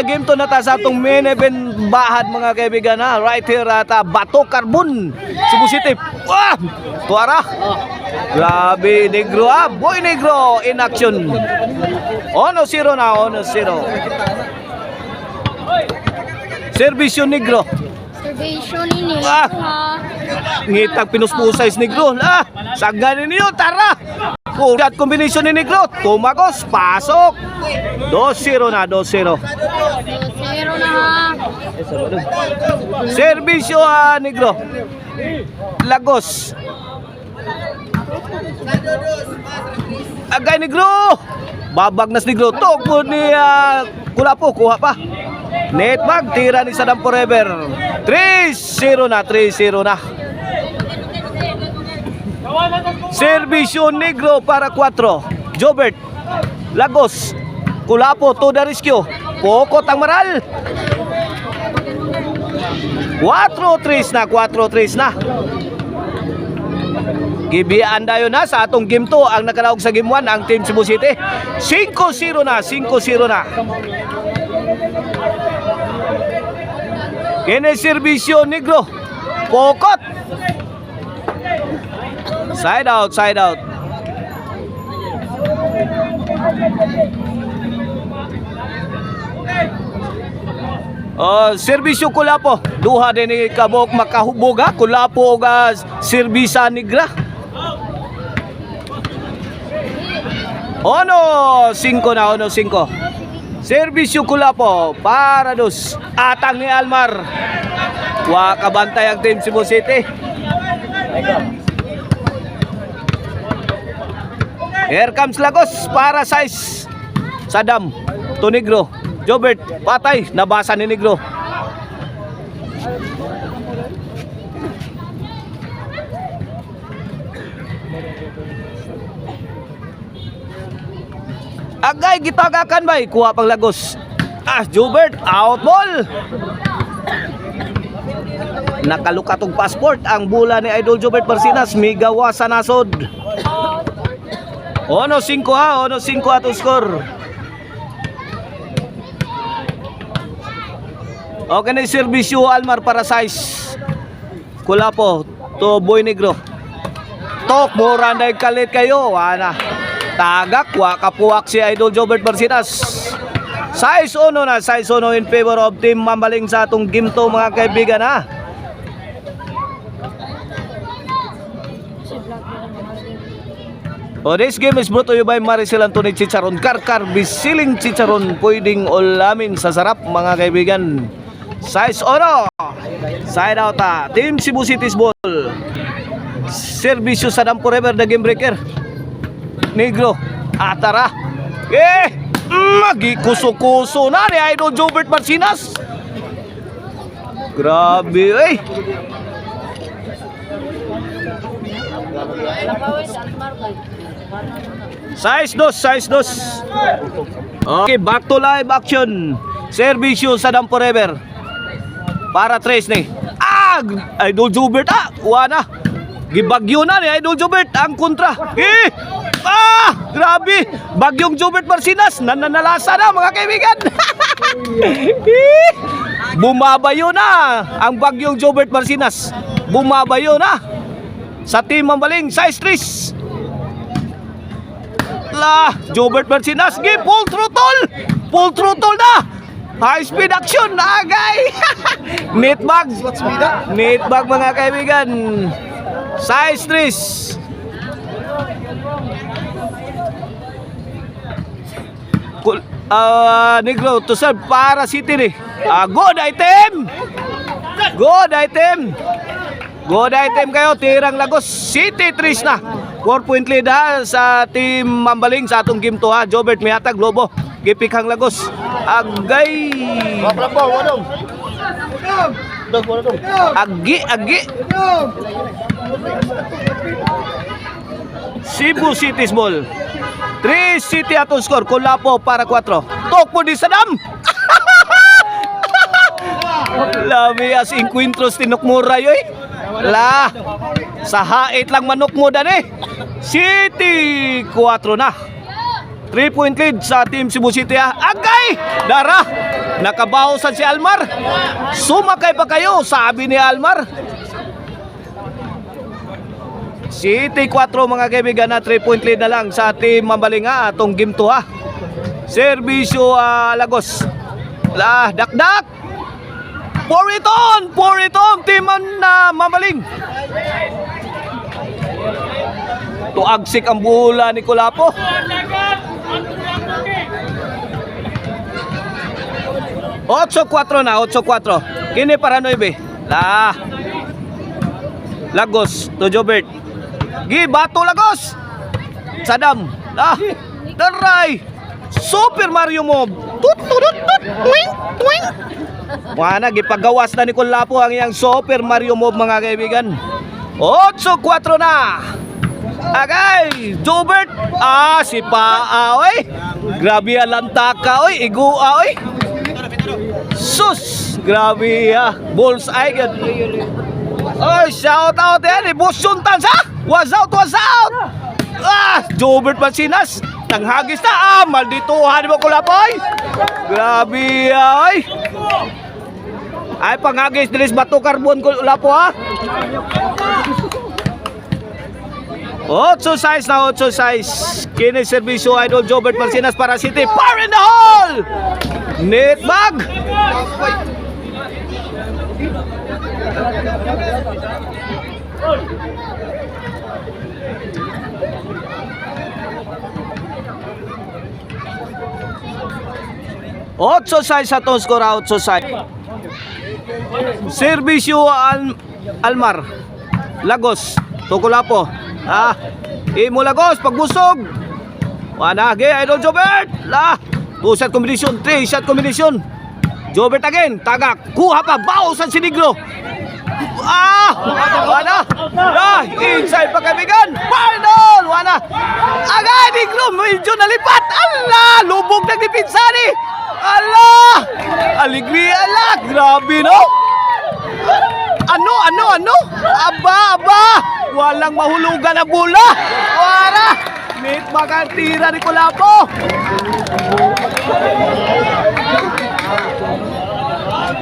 game to na ta sa atong main event bahad mga kaibigan ha. Right here at Bato Carbon, Cebu City. Wah! Tuara. Grabe Negro ha. Boy Negro in action. 1-0 na, 1-0. Servisyo Negro. Servisyo ni Negro Ah! ha. Ngitag pinuspusay Negro. Sagdan ninyo, tara. Shot combination ni Negro. Tumagos, pasok. 2-0 na, 2-0. 2-0 na ha. Servisyo Negro. Lagos. Agay Negro. Babagnas Negro. Tugod ni Kulapo, kuha pa. Netbag, tira ni Sadam Forever. 3-0 na, 3-0 na. Servisyo Negro para 4. Jobert. Lagos. Kulapo to the rescue. Pokot ang maral. 4-3 na, 4-3 na. Gibiyaan dayo na sa atong game 2 ang nakalaog sa game 1 ang Team Cebu City. 5-0 na, 5-0 na. Kene servisyo Negro. Pokot. Side out, side out. Servisyo Kulapo. Duha din ni Kabok makahubog ha. Kulapo ga Servisa Negra. 1-5 na, 1-5. Servisyo Kulapo para dos. Atang ni Almar. Wa kabantay ang Team Cebu City. Here comes Lagos para size. Sadam to Negro. Jobert patay, nabasa ni Negro. Agay gitagakan bay, kuha pang Lagos. Jobert out ball. Nakalukatong passport ang bula ni Idol Jobert Barsinas, migawa sa nasod. 1-5 ha, 1-5 atong score. Okay na yung servisyo Almar para size. Kulapo to Boy Negro. Tok mo randay kalit kayo. Ana. Tagak wa kapuwak si Idol Jobert Barsinas. Size 1 na, size 1 in favor of Team Mambaling sa atong game 2 mga kaibigan ha. This game is brought to you by Maricel Anthony Chicharon. Karkar bisiling chicharon, pwedeng ulamin sa sarap mga kaibigan. Size 1. Side out Team Cebu City's ball. Servisyo Sadam Forever the game breaker. Negro. Atara. Magikuso-kuso na ni Idol Jobert Barsinas. Grabe Size 2, size 2. Okay, back to live action. Servisyo Sadam Forever para 3 ni. Idol Jobert wana. Gibagyo na ni Idol Jobert ang kontra. Grabe. Bagyong Jobert Barsinas nananalasa na mga kaibigan. Bumabayo na ang bagyong Jobert Barsinas. Bumabayo na sa Team Mambaling size 3. Jobert Barsinas full throttle na. High speed action agay. Netbag mga kaibigan. Size 3. Negro to serve para City ni. Good item. Good item kayo. Tirang Lagos. City 3 na. 4-point lead sa Team Mambaling sa atong game 2 ha. Jobert mihatag Lobo. Gipikhang Lagos. Agay. Agi. Cebu City's ball. 3 City atong score. Kulapo para 4. Tokpo di Sadam. Lami as encuentros tinukmura yoy. Sa hait lang manok mo dani. City 4 na. 3-point lead sa Team Cebu City ha. Agay! Dara! Nakabawasan si Almar. Sumakay pa kayo, sabi ni Almar. City 4 mga kaibigan na 3-point lead na lang sa team Mambalinga atong game 2 ha. Serbisyo Lagos. Dakdak. Pour it on team na Mambaling. Tuagsik ang bola ni Kulapo. Otso 4 na, 8-4. Kini para 9. Lagos to Jobert. Bato Lagos. Sadam. Daray. Super Mario Move. Twing. Wala, gipagawas na ni Kulapo ang iyang Super Mario Move mga kaibigan. 8-4 na. Agay, Jobert. Si Paa, oy. Grabe lantaka, oy. Igua, oy. Sus, grabe bullseye gan. Shout out yan. Ibusun tansa. Was out. Jobert Mansinas. Nanghagis na. Maldituhan mo Kulapoy. Grabe ay. Ay panghagis dilis bato karbon Kulapo ha. 8-6 na 8-6. Kini serbisyo idol Jobert Mansinas para City. Fire in the hole. Net bag. Otso sa atong skor 8-6. Serbisyo Almar Lagos Tukulapo. Imo Lagos pagbusog. Wanage idol Jobert. 2-shot combination, 3-shot combination. Jobert again, tagak. Kuha pa, bawasan si Negro. Wala. Inside pa kaibigan. Final. Wala. Agay, Negro, medyo nalipat. Lubog ng depinsani. Aligria lang. Grabe, no? Ano? Aba. Walang mahulugan na bola. Wala. Meet makatira ni Kulapo.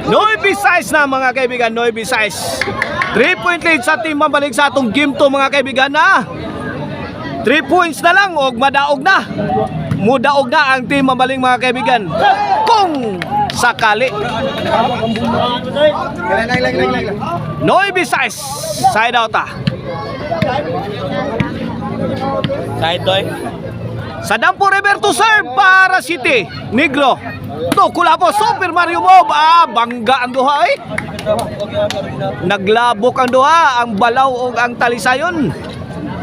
Noibi size na mga kaibigan, Noibi size. 3-point lead sa team Mambaling sa atong game to mga kaibigan na 3 points na lang og madaog na. Mudaog na ang team Mambaling mga kaibigan. Kung sakali. Noibi size. Side out Side doy. Sadampo River to serve para City. Negro. Kulapo, Super Mario Move. Bangga ang duha eh. Naglabok ang duha, ang balaw o ang talisayon.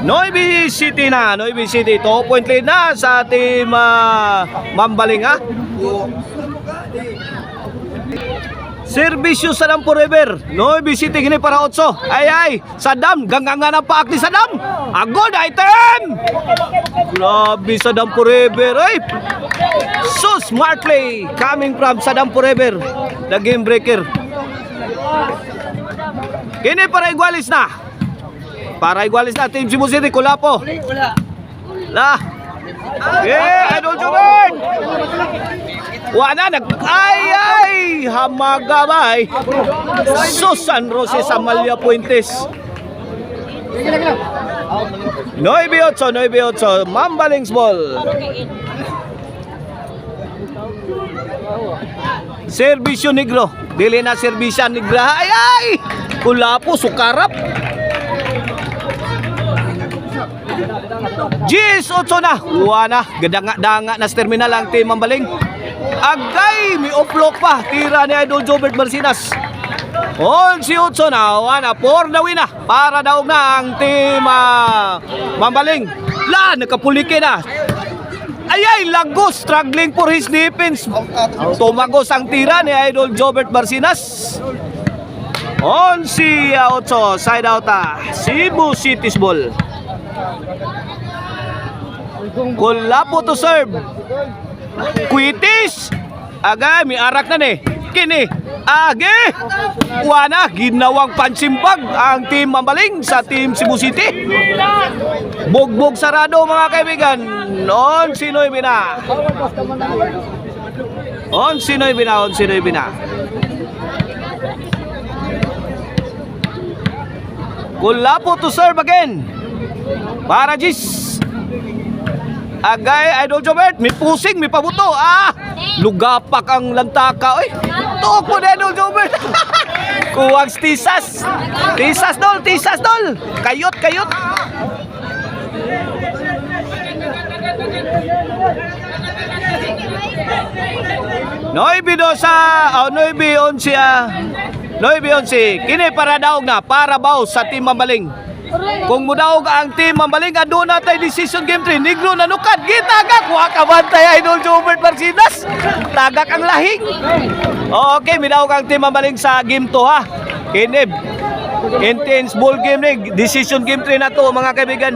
Noibi City na, Noibi City. 2-point lead na sa team Mambaling ha. Serbisyo Sadam Forever. Noibi City gini para 8. Ay, Sadam, gangangan ang paak ni Sadam. Agod item. Grabe Sadam Forever. Ay. So smart play coming from Sadam Forever. The game breaker. Kini para igualis na. Team Cebu City Kulapo. Idol Jobert. Wala ay hamagabay. San Jose Samalia Puentes. 9-8 Mambaling's ball. Serbisyo Negro. Dili na serbisya Negra. Ay! Kulapo sukarap. Gis 8 na. Wala. Gadanga na sa terminal ang team Mambaling. Agay, may offlock pa. Tira ni Idol Jobert Marcinas. 11-8 na. Wala, 4 na win na. Para daog na ang team Mambaling. Nakapulike na. Ay, Lagos struggling for his defense. Tumagos ang tira ni Idol Jobert Marcinas. 11-8. Side out Cebu City's ball. Kulapo to serve. Quitis. Agay, may arak na ni. Kini. Wana, ginawang pansimpag ang team Mambaling sa team Cebu City. Bugbog sarado mga kaibigan. Noon sinoy bina. 11-9 na, 11-9 na. Kulapo to serve again. Para Gis. Agay, Idol Jobert. May pusing, may pabuto. Lugapak ang lantaka. Oy, tuok mo na Idol Jobert. Kuwag tisas. Tisas dol, tisas dol. Kayot, kayot. Noy bidosa, noy bionsia. Noy bionsi. Kini para daog na, para baw sa Team Mambaling. Kung mudaog ang Team Mambaling, ado na tayo decision game 3. Negro na nukad. Gitagak. Wakabantay Idol Jobert Marcinas. Tagak ang lahing. Okay, midaog ang Team Mambaling sa game 2 ha. Kinib. Intense ball game ni. Decision game 3 na to mga kaibigan.